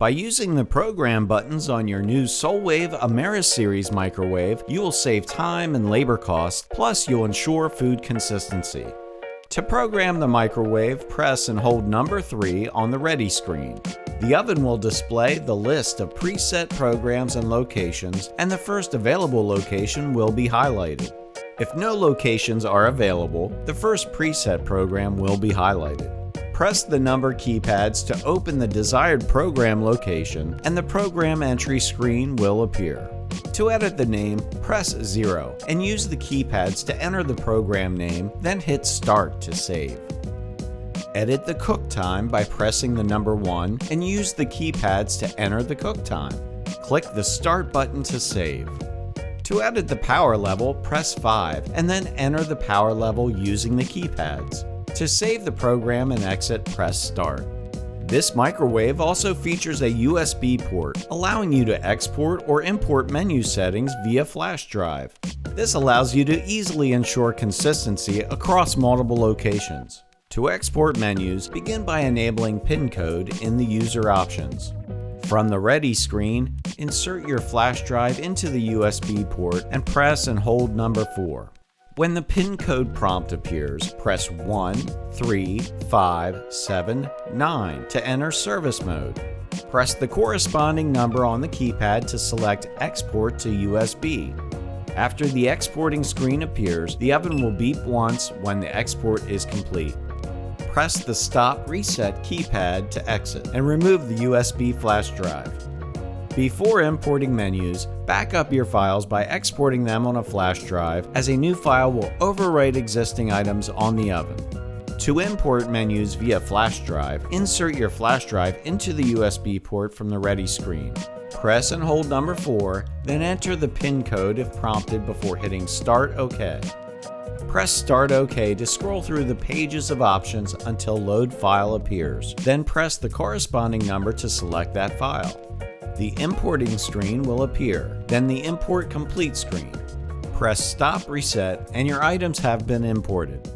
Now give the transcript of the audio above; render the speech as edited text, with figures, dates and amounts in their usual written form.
By using the program buttons on your new Solwave Ameri-Series microwave, you will save time and labor costs, plus you'll ensure food consistency. To program the microwave, press and hold number 3 on the Ready screen. The oven will display the list of preset programs and locations, and the first available location will be highlighted. If no locations are available, the first preset program will be highlighted. Press the number keypads to open the desired program location, and the program entry screen will appear. To edit the name, press 0 and use the keypads to enter the program name, then hit Start to save. Edit the cook time by pressing the number 1 and use the keypads to enter the cook time. Click the Start button to save. To edit the power level, press 5 and then enter the power level using the keypads. To save the program and exit, press Start. This microwave also features a USB port, allowing you to export or import menu settings via flash drive. This allows you to easily ensure consistency across multiple locations. To export menus, begin by enabling PIN code in the user options. From the Ready screen, insert your flash drive into the USB port and press and hold number 4. When the PIN code prompt appears, press 1, 3, 5, 7, 9 to enter service mode. Press the corresponding number on the keypad to select Export to USB. After the exporting screen appears, the oven will beep once when the export is complete. Press the Stop Reset keypad to exit and remove the USB flash drive. Before importing menus, back up your files by exporting them on a flash drive, as a new file will overwrite existing items on the oven. To import menus via flash drive, insert your flash drive into the USB port from the Ready screen. Press and hold number 4, then enter the PIN code if prompted before hitting Start OK. Press Start OK to scroll through the pages of options until Load File appears. Then press the corresponding number to select that file. The importing screen will appear, then the Import Complete screen. Press Stop Reset and your items have been imported.